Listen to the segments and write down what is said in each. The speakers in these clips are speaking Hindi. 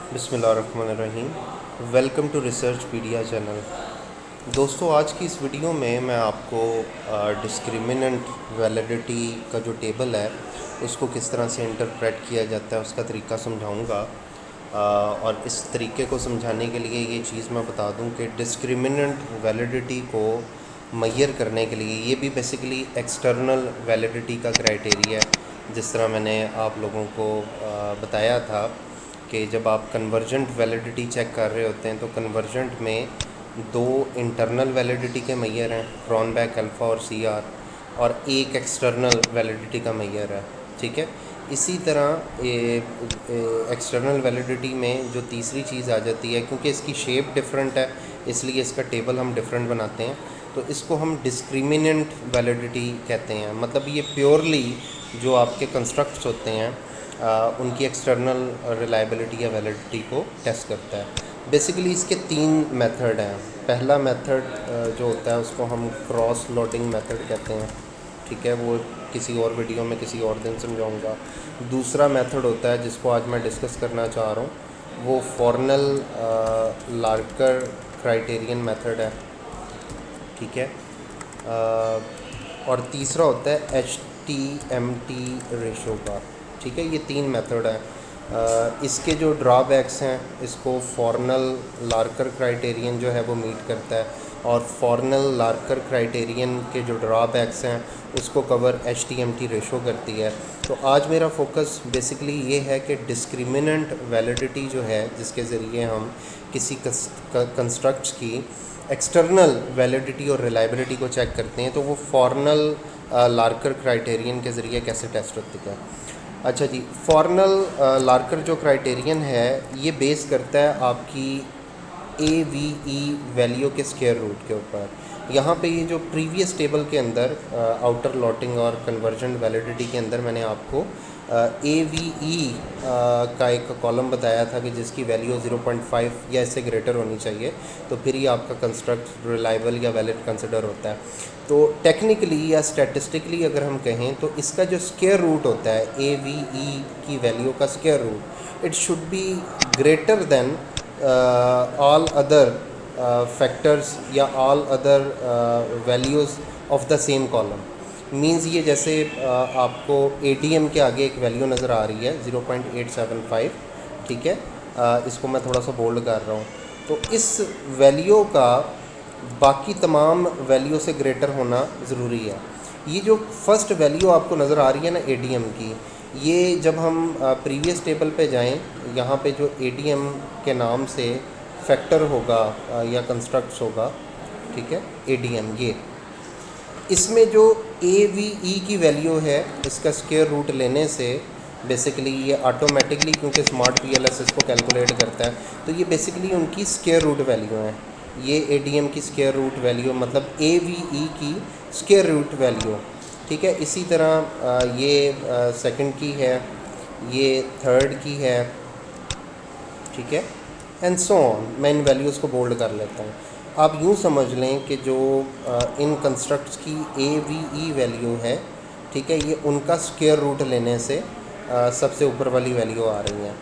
बिस्मिल्लाहिर्रहमानिर्रहीम। Welcome to research pedia channel. दोस्तों, आज की इस वीडियो में मैं आपको डिस्क्रिमिनेंट वैलिडिटी का जो टेबल है उसको किस तरह से इंटरप्रेट किया जाता है उसका तरीका समझाऊंगा। और इस तरीके को समझाने के लिए ये चीज़ मैं बता दूं कि डिस्क्रिमिनेंट वैलिडिटी को मेजर करने के लिए ये भी बेसिकली एक्सटर्नल वैलिडिटी का क्राइटेरिया है। जिस तरह मैंने आप लोगों को बताया था कि जब आप कन्वर्जेंट वैलिडिटी चेक कर रहे होते हैं तो कन्वर्जेंट में दो इंटरनल वैलिडिटी के मेजर हैं, क्रॉनबैक अल्फ़ा और सी आर, और एक एक्सटर्नल वैलिडिटी का मेजर है। ठीक है, इसी तरह एक्सटर्नल वैलिडिटी में जो तीसरी चीज़ आ जाती है, क्योंकि इसकी शेप डिफरेंट है इसलिए इसका टेबल हम डिफरेंट बनाते हैं, तो इसको हम डिस्क्रिमिनेंट वैलिडिटी कहते हैं। मतलब ये प्योरली जो आपके कंस्ट्रक्ट्स होते हैं उनकी एक्सटर्नल रिलायबिलिटी या वैलिडिटी को टेस्ट करता है। बेसिकली इसके तीन मेथड हैं। पहला मेथड जो होता है उसको हम क्रॉस लोडिंग मेथड कहते हैं। ठीक है, वो किसी और वीडियो में किसी और दिन समझाऊंगा। दूसरा मेथड होता है जिसको आज मैं डिस्कस करना चाह रहा हूँ, वो फॉर्नल लार्कर क्राइटेरियन मेथड है। ठीक है, और तीसरा होता है HTMT रेशो का। ठीक है, ये तीन मेथड हैं। इसके जो ड्रॉबैक्स हैं, इसको फॉर्नल लार्कर क्राइटेरियन जो है वो मीट करता है, और फॉर्नल लार्कर क्राइटेरियन के जो ड्रॉबैक्स हैं उसको कवर HTMT रेशो करती है। तो आज मेरा फोकस बेसिकली ये है कि डिस्क्रिमिनेंट वैलिडिटी जो है जिसके ज़रिए हम किसी कंस्ट्रक्ट्स की एक्सटर्नल वैलिडिटी और रिलायबिलिटी को चेक करते हैं, तो वो फॉर्नल लार्कर क्राइटेरियन के ज़रिए कैसे टेस्ट होती है। अच्छा जी, फॉर्नल लार्कर जो क्राइटेरियन है ये बेस करता है आपकी AVE वैल्यू के स्क्वायर रूट के ऊपर। यहाँ पे ये जो प्रीवियस टेबल के अंदर आउटर लॉटिंग और कन्वर्जेंट वैलिडिटी के अंदर मैंने आपको AVE का एक कॉलम बताया था कि जिसकी वैल्यू 0.5 या इससे ग्रेटर होनी चाहिए, तो फिर ही आपका कंस्ट्रक्ट रिलायबल या वैलिड कंसिडर होता है। तो टेक्निकली या स्टैटिस्टिकली अगर हम कहें तो इसका जो स्क्वायर रूट होता है AVE की वैल्यू का square root, it should be greater than all other factors या all other values of the same column. Means ये जैसे आपको ADM के आगे एक वैल्यू नज़र आ रही है 0.875। ठीक है, इसको मैं थोड़ा सा बोल्ड कर रहा हूँ। तो इस वैल्यू का बाकी तमाम वैल्यू से ग्रेटर होना ज़रूरी है। ये जो फर्स्ट वैल्यू आपको नज़र आ रही है ना ADM की, ये जब हम प्रीवियस टेबल पे जाएं, यहाँ पे जो ADM के नाम से फैक्टर होगा या कंस्ट्रक्ट्स होगा, ठीक है, ADM, ये इसमें जो AVE की वैल्यू है इसका स्क्वायर रूट लेने से बेसिकली ये ऑटोमेटिकली, क्योंकि स्मार्ट PLS इसको कैलकुलेट करता है, तो ये बेसिकली उनकी स्क्वायर रूट वैल्यू है। ये ADM की स्क्वायर रूट वैल्यू मतलब AVE की स्क्वायर रूट वैल्यू। ठीक है, इसी तरह ये सेकंड की है, ये थर्ड की है। ठीक है, एंड सो ऑन। मैं इन वैल्यूज़ को बोल्ड कर लेता हूँ। आप यूँ समझ लें कि जो इन कंस्ट्रक्ट्स की AVE वैल्यू है, ठीक है, ये उनका स्क्वायर रूट लेने से सबसे ऊपर वाली वैल्यू आ रही है।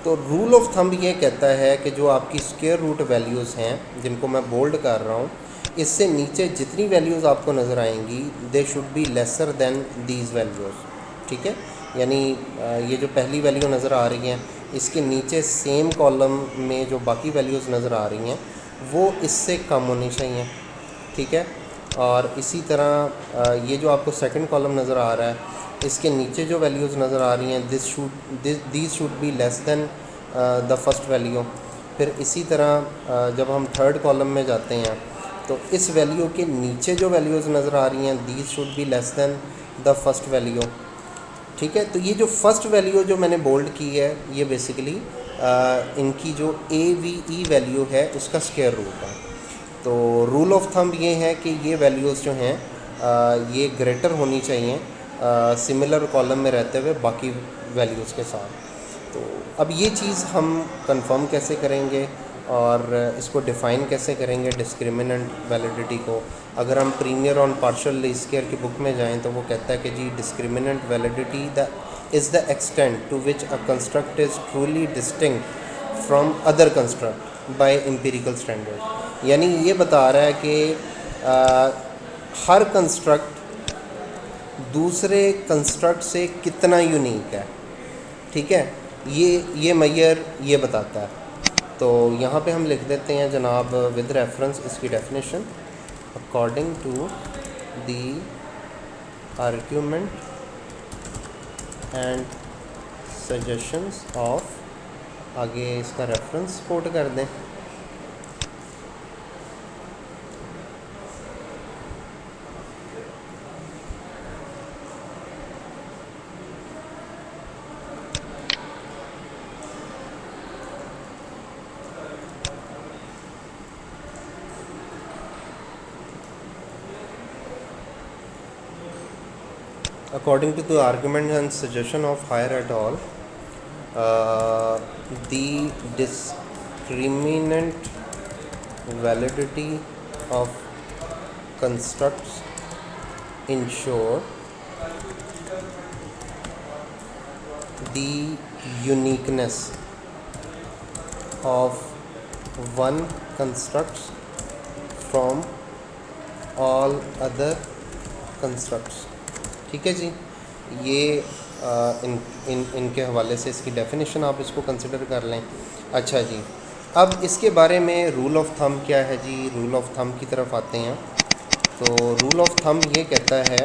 तो रूल ऑफ थंब ये कहता है कि जो आपकी स्क्वायर रूट वैल्यूज़ हैं जिनको मैं बोल्ड कर रहा हूँ, इससे नीचे जितनी वैल्यूज़ आपको नज़र आएंगी they should be lesser than these values. ठीक है, यानी ये जो पहली वैल्यू नज़र आ रही हैं इसके नीचे सेम कॉलम में जो बाकी वैल्यूज़ नज़र आ रही हैं वो इससे कम होनी चाहिए। ठीक है, और इसी तरह ये जो आपको सेकंड कॉलम नज़र आ रहा है इसके नीचे जो वैल्यूज़ नज़र आ रही हैं these should be less than the first value. फिर इसी तरह जब हम थर्ड कॉलम में जाते हैं तो इस वैल्यू के नीचे जो वैल्यूज़ नज़र आ रही हैं these should be less than the first value. ठीक है, तो ये जो फर्स्ट वैल्यू जो मैंने बोल्ड की है ये बेसिकली इनकी जो AVE वैल्यू है उसका स्क्वायर रूट है। तो रूल ऑफ थंब ये है कि ये वैल्यूज़ जो हैं ये ग्रेटर होनी चाहिए सिमिलर कॉलम में रहते हुए बाकी वैल्यूज़ के साथ। तो अब ये चीज़ हम कंफर्म कैसे करेंगे और इसको डिफ़ाइन कैसे करेंगे डिस्क्रिमिनेंट वैलिडिटी को। अगर हम premier on partial least square की बुक में जाएं तो वो कहता है कि जी discriminant validity is the extent to which a construct is truly distinct from other construct by empirical standard. यानी ये बता रहा है कि हर कंस्ट्रक्ट दूसरे कंस्ट्रक्ट से कितना यूनिक है। ठीक है, ये मैयर ये बताता है। तो यहाँ पे हम लिख देते हैं जनाब विद रेफरेंस इसकी definition according to the argument and suggestions of, आगे इसका रेफरेंस कोट कर दें। According to the argument and suggestion of Haier et al., the discriminant validity of constructs ensure the uniqueness of one constructs from all other constructs। ठीक है जी, ये इनके हवाले से इसकी डेफिनेशन आप इसको कंसिडर कर लें। अच्छा जी, अब इसके बारे में रूल ऑफ थंब क्या है जी। रूल ऑफ थंब की तरफ आते हैं। तो रूल ऑफ थंब ये कहता है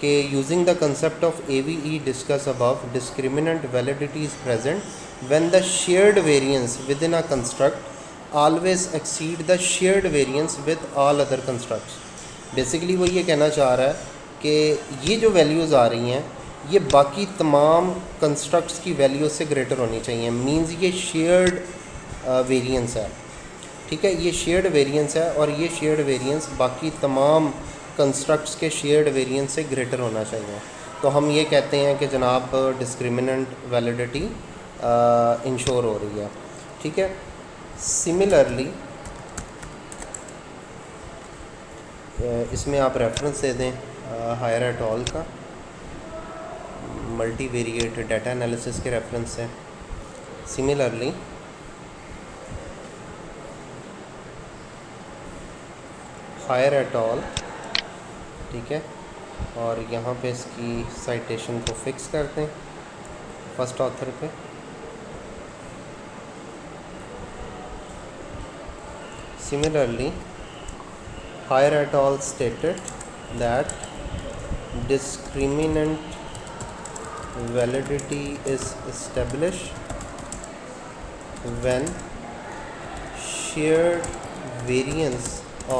कि using the concept of AVE discuss above, discriminant validity is present when the shared variance with in a construct always exceed the shared variance with all other constructs. Basically वो ये कहना चाह रहा है कि ये जो वैल्यूज़ आ रही हैं ये बाकी तमाम कंस्ट्रक्ट्स की वैल्यूज़ से ग्रेटर होनी चाहिए। मींस ये शेयर्ड वेरिएंस है। ठीक है, ये शेयर्ड वेरिएंस है और ये शेयर्ड वेरिएंस बाकी तमाम कंस्ट्रक्ट्स के शेयर्ड वेरिएंस से ग्रेटर होना चाहिए। तो हम ये कहते हैं कि जनाब डिस्क्रिमिनेंट वैलिडिटी इंश्योर हो रही है। ठीक है, सिमिलरली इसमें आप रेफरेंस दे दें हायर एट ऑल का मल्टीवेरिएट डाटा एनालिसिस के रेफरेंस से। सिमिलरली हायर एट ऑल, ठीक है, और यहाँ पे इसकी साइटेशन को फिक्स करते हैं फर्स्ट ऑथर पे। Similarly Haier et al. Stated that discriminant validity is established when shared variance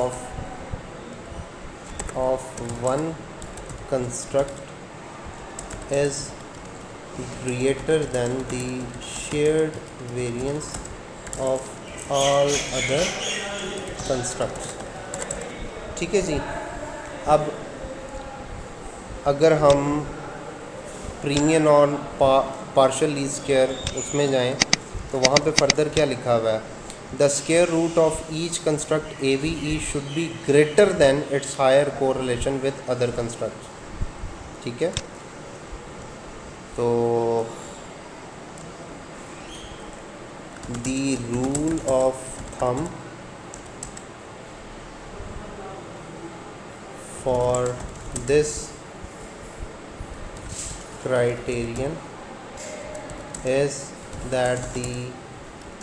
of one construct is greater than the shared variance of all other constructs। ठीक है जी, अब अगर हम प्रीमियम और पार्शियल लीस्ट स्क्वायर उसमें जाएं तो वहाँ पे फर्दर क्या लिखा हुआ है, the square root of each construct AVE should be greater than its higher correlation with other construct. ठीक है, तो the rule of thumb for this criterion is that the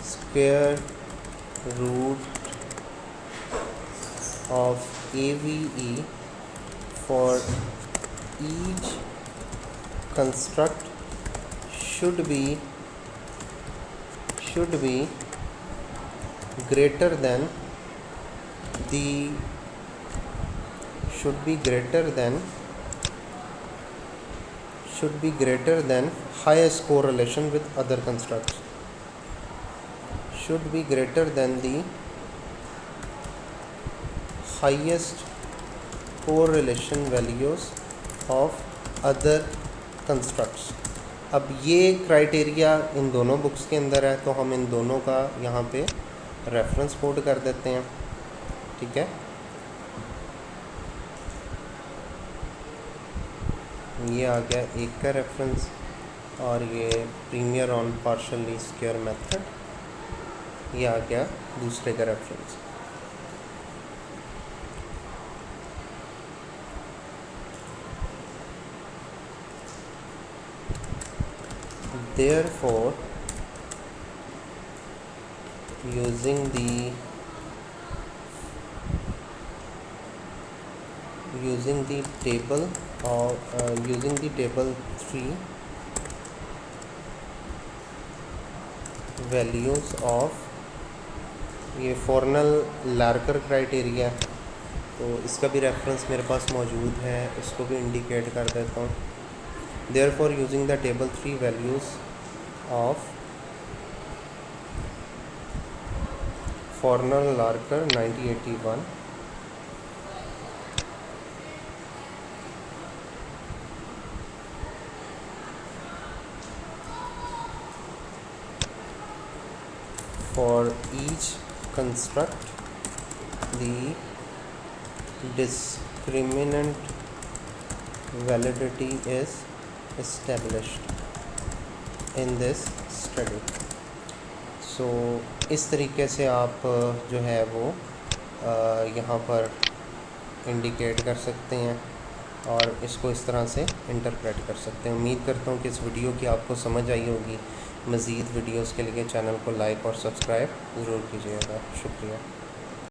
square root of AVE for each construct should be greater than the should be greater than highest correlation with other constructs, should be greater than the highest correlation values of other constructs। अब ये क्राइटेरिया इन दोनों बुक्स के अंदर है, तो हम इन दोनों का यहाँ पे रेफरेंस कोड कर देते हैं। ठीक है, ये आ गया एक का रेफरेंस और ये primer on partial least square method, ये आ गया दूसरे का reference. Therefore, using the table table 3 values of ये फॉर्नल लार्कर क्राइटेरिया, तो इसका भी रेफरेंस मेरे पास मौजूद है, इसको भी इंडिकेट कर देता हूँ। Therefore, using the table 3 values of Fornal Larker 1981, for each construct the discriminant validity is established in this study। सो इस तरीके से आप जो है वो यहाँ पर इंडिकेट कर सकते हैं और इसको इस तरह से इंटरप्रेट कर सकते हैं। उम्मीद करता हूँ कि इस वीडियो की आपको समझ आई होगी। मज़ीद वीडियोस के लिए चैनल को लाइक और सब्सक्राइब ज़रूर कीजिएगा। शुक्रिया।